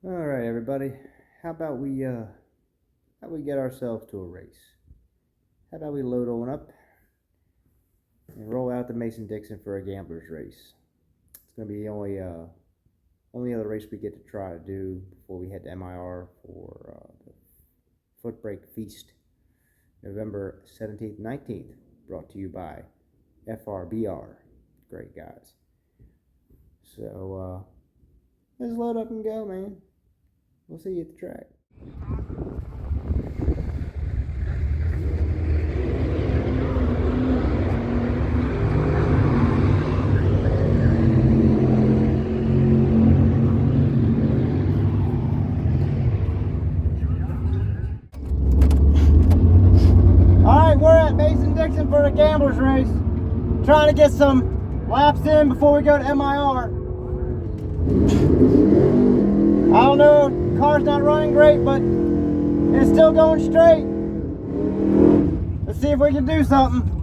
All right, everybody. How about we get ourselves to a race? How about we load on up and roll out to Mason-Dixon for a gambler's race? It's gonna be the only other race we get to try to do before we head to MIR for the Footbrake Feast, November 17th, 19th. Brought to you by FRBR. Great guys. So let's load up and go, man. We'll see you at the track. Alright, we're at Mason-Dixon for the gambler's race. Trying to get some laps in before we go to MIR. I don't know, the car's not running great, but it's still going straight. Let's see if we can do something.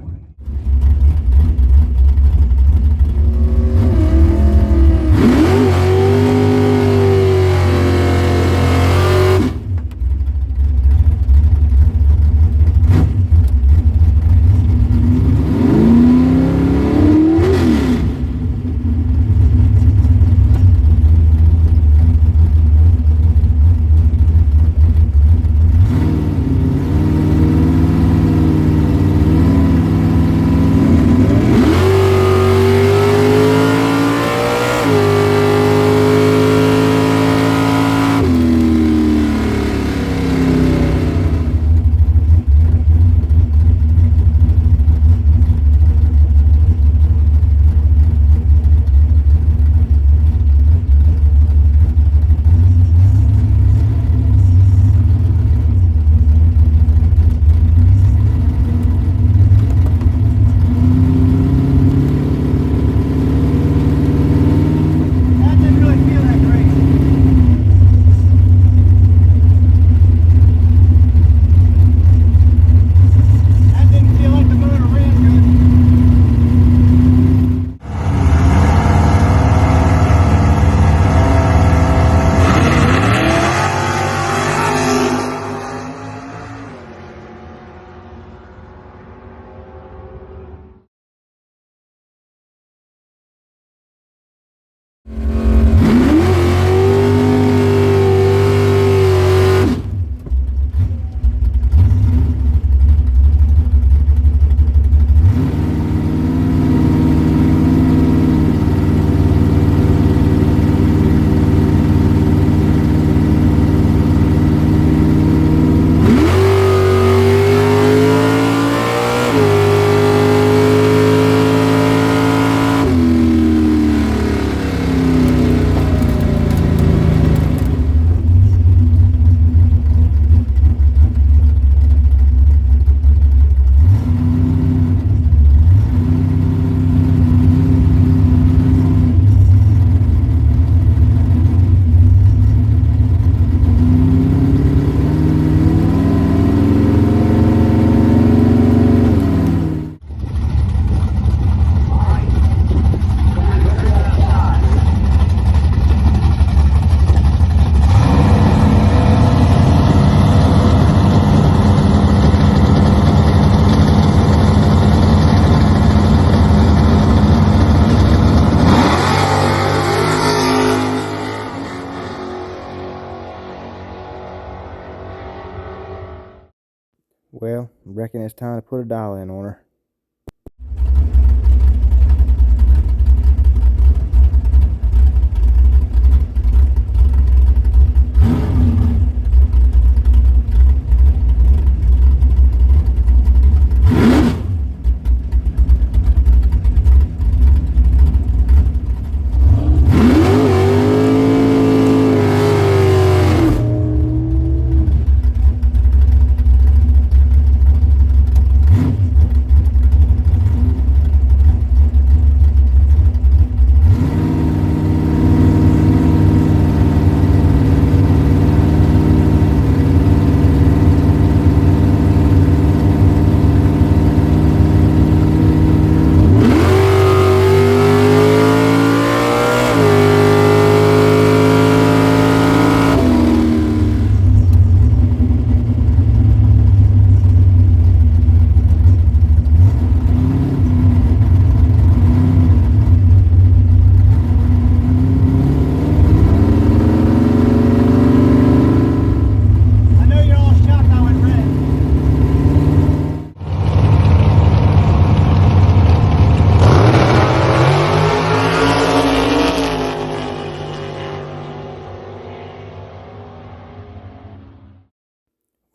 Well, I reckon it's time to put a dial in on her.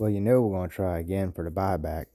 Well, you know we're going to try again for the buyback.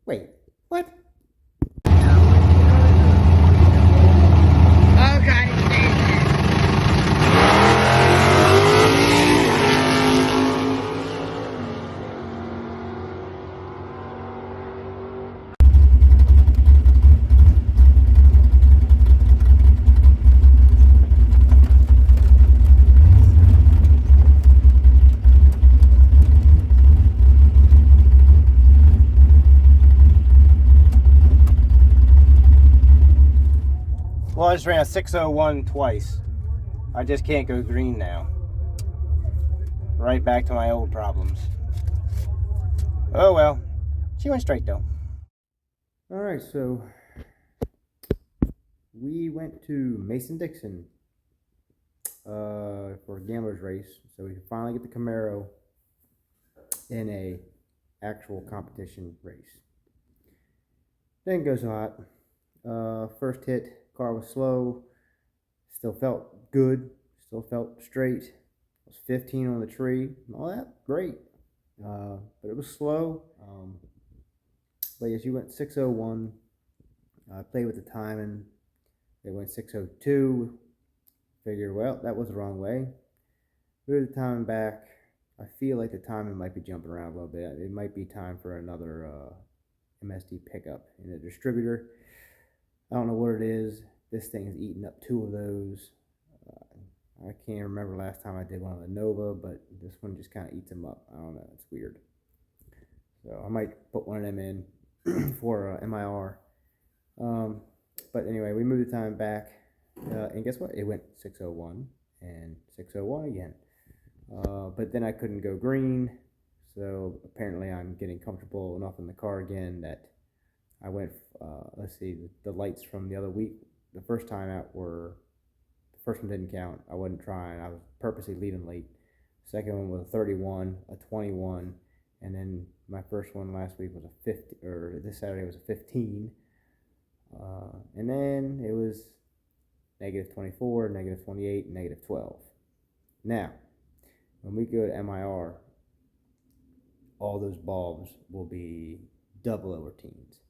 Wait, what? Oh god, it's Well, I just ran a 601 twice. I just can't go green now. Right back to my old problems. Oh well. She went straight though. Alright, so we went to Mason-Dixon for a gambler's race. So we could finally get the Camaro in a actual competition race. Didn't go so hot. First hit, car was slow, still felt good, still felt straight. Was 15 on the tree, all that, great. But it was slow. But yes, you went 601. I played with the timing. It went 602. Figured, well, that was the wrong way. Moved the timing back. I feel like the timing might be jumping around a little bit. It might be time for another MSD pickup in the distributor. I don't know what it is. This thing is eating up 2 of those. I can't remember last time I did one on the Nova, but this one just kind of eats them up. I don't know. It's weird. So I might put one of them in for MIR. But anyway, we moved the time back. And guess what? It went 601 and 601 again. But then I couldn't go green. So apparently I'm getting comfortable enough in the car again that I went, let's see, the lights from the other week, the first time out were, the first one didn't count. I wasn't trying. I was purposely leaving late. Second one was a 31, a 21, and then my first one last week was a 50, or this Saturday was a 15. And then it was negative 24, negative 28, negative 12. Now, when we go to MIR, all those bulbs will be double over teens.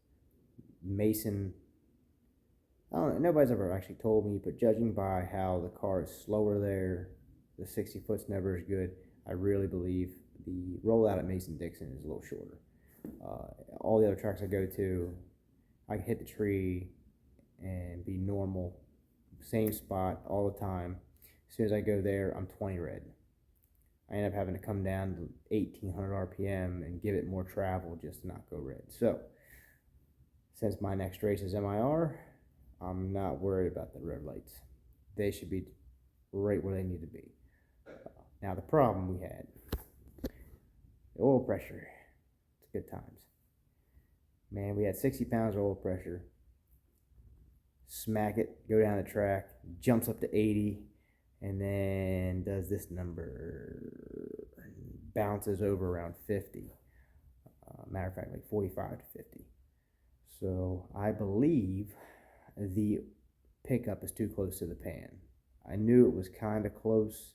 Mason, I don't know, nobody's ever actually told me, but judging by how the car is slower there, the 60 foot's never as good. I really believe the rollout at Mason-Dixon is a little shorter. All the other tracks I go to, I can hit the tree and be normal, same spot all the time. As soon as I go there, I'm 20 red. I end up having to come down to 1800 RPM and give it more travel just to not go red. So, since my next race is MIR, I'm not worried about the red lights. They should be right where they need to be. Now, the problem we had, the oil pressure. It's good times. Man, we had 60 pounds of oil pressure. Smack it, go down the track, jumps up to 80, and then does this number, bounces over around 50. Matter of fact, like 45 to 50. So I believe the pickup is too close to the pan. I knew it was kind of close.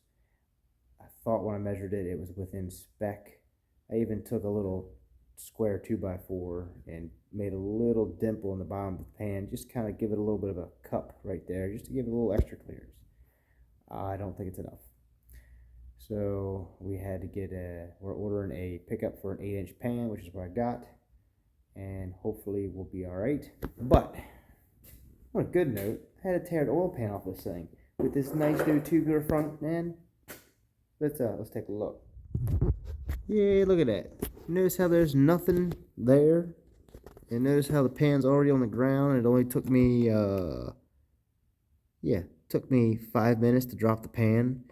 I thought when I measured it, it was within spec. I even took a little square 2x4 and made a little dimple in the bottom of the pan, just kind of give it a little bit of a cup right there, just to give it a little extra clearance. I don't think it's enough. So we had to we're ordering a pickup for an 8-inch pan, which is what I got, and hopefully we'll be all right. But on a good note, I had to tear the oil pan off this thing with this nice new tubular front end. Let's take a look. Yeah, look at that. Notice how there's nothing there, and notice how the pan's already on the ground. It only took me took me 5 minutes to drop the pan.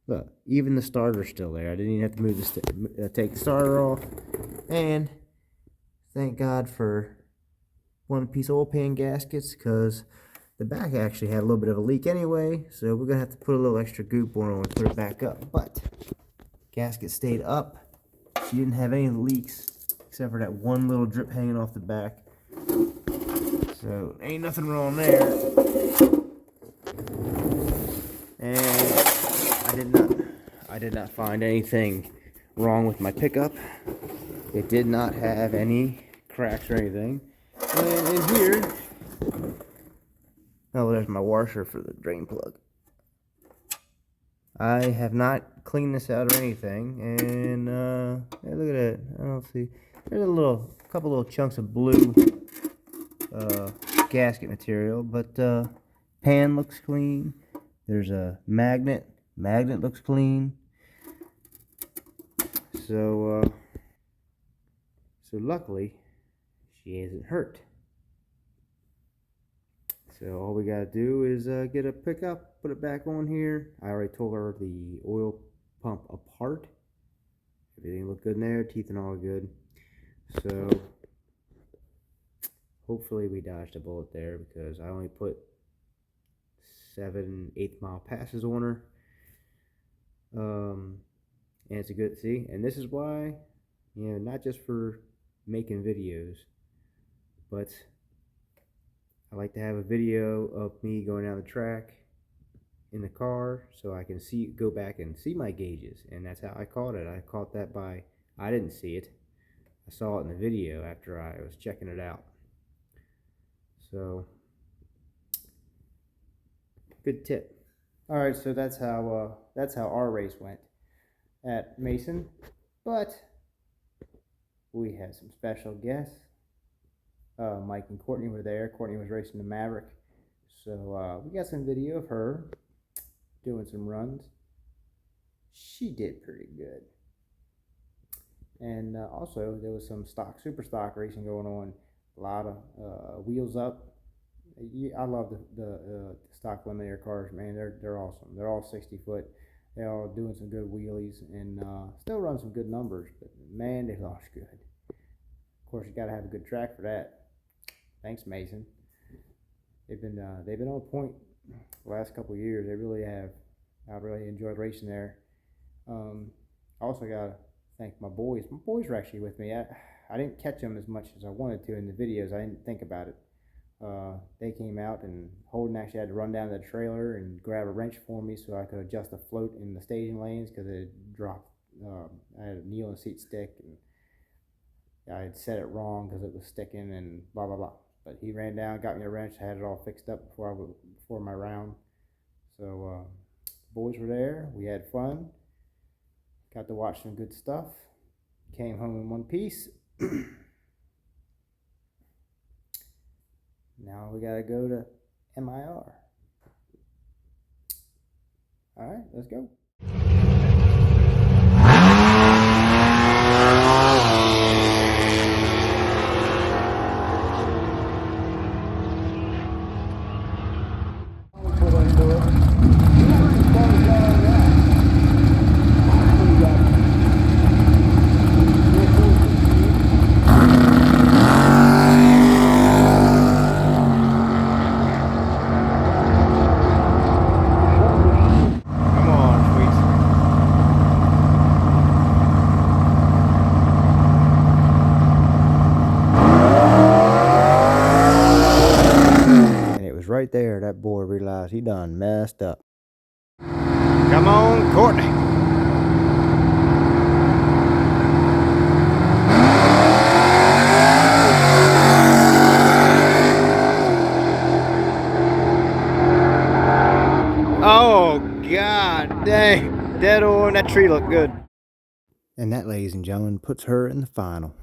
Look, even the starter's still there. I didn't even have to move take the starter off. And thank God for one-piece oil pan gaskets, because the back actually had a little bit of a leak anyway, so we're gonna have to put a little extra goop on it and put it back up. But gasket stayed up. She didn't have any leaks except for that one little drip hanging off the back. So ain't nothing wrong there. And I did not find anything wrong with my pickup. It did not have any cracks or anything. And in here, oh, there's my washer for the drain plug. I have not cleaned this out or anything, and hey, look at that. I don't see. There's a couple little chunks of blue gasket material, but pan looks clean. There's a magnet. Magnet looks clean. So luckily, she isn't hurt. So all we gotta do is get a pickup, put it back on here. I already told her the oil pump apart. Everything looked good in there, teeth and all good. So hopefully we dodged a bullet there, because I only put 7/8 mile passes on her. And it's a good see. And this is why, not just for making videos, but I like to have a video of me going down the track in the car, so I can go back and see my gauges. And that's how I caught it. I caught that I didn't see it. I saw it in the video after I was checking it out. So, good tip. All right, so that's how our race went at Mason. But we had some special guests. Mike and Courtney were there. Courtney was racing the Maverick. So we got some video of her doing some runs. She did pretty good. And also there was some super stock racing going on. A lot of wheels up. I love the stock eliminator cars, man. They're awesome. They're all 60 foot. They're all doing some good wheelies and still run some good numbers. But man, they lost good. Of course, you got to have a good track for that. Thanks, Mason. They've been on point the last couple of years. They really have. I really enjoyed racing there. Also got to thank my boys. My boys were actually with me. I didn't catch them as much as I wanted to in the videos. I didn't think about it. They came out, and Holden actually had to run down to the trailer and grab a wrench for me so I could adjust the float in the staging lanes, because it dropped. I had a knee on the seat stick, and I had set it wrong because it was sticking and blah blah blah. But he ran down, got me a wrench, I had it all fixed up before my round. So boys were there. We had fun. Got to watch some good stuff. Came home in one piece. Now we gotta go to MIR. All right, let's go. that boy realized he done messed up. Come on, Courtney. Oh, God dang. Dead on, that tree looked good. And that, ladies and gentlemen, puts her in the final.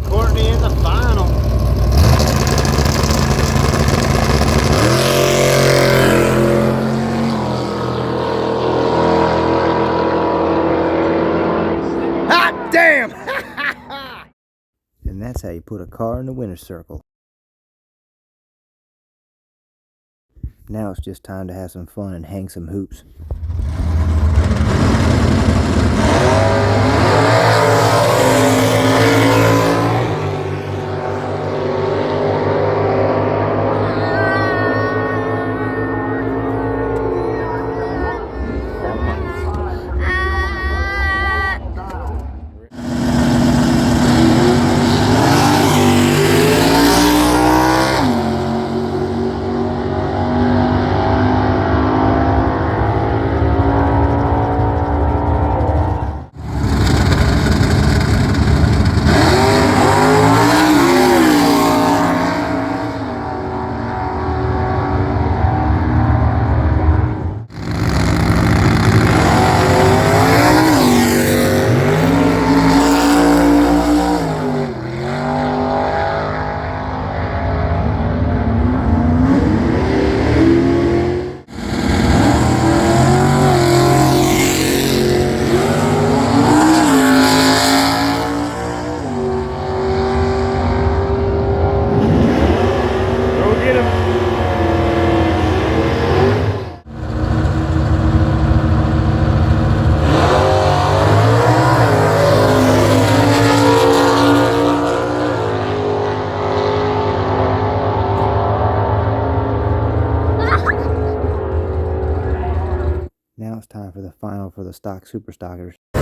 Courtney in the final. Hot damn! And that's how you put a car in the winner's circle. Now it's just time to have some fun and hang some hoops. Now it's time for the final for the stock super stockers. Oh,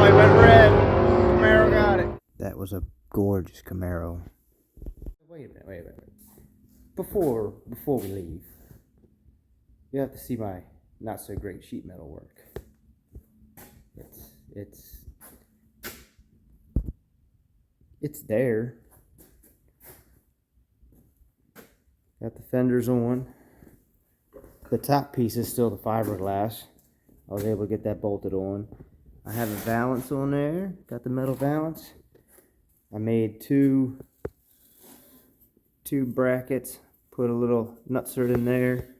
he went red. Camaro got it. That was a gorgeous Camaro. Wait a minute. Before we leave, you have to see my not so great sheet metal work. It's there. Got the fenders on. The top piece is still the fiberglass. I was able to get that bolted on. I have a valance on there. Got the metal valance. I made two brackets. Put a little nutsert in there.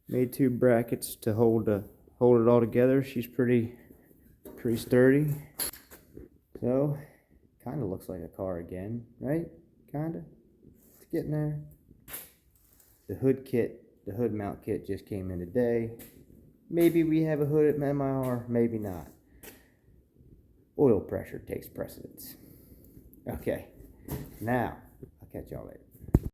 Made two brackets to hold it all together. She's pretty sturdy. So, kind of looks like a car again, right? Kind of. It's getting there. The hood mount kit just came in today. Maybe we have a hood at MIR, maybe not. Oil pressure takes precedence. Okay, now, I'll catch y'all later.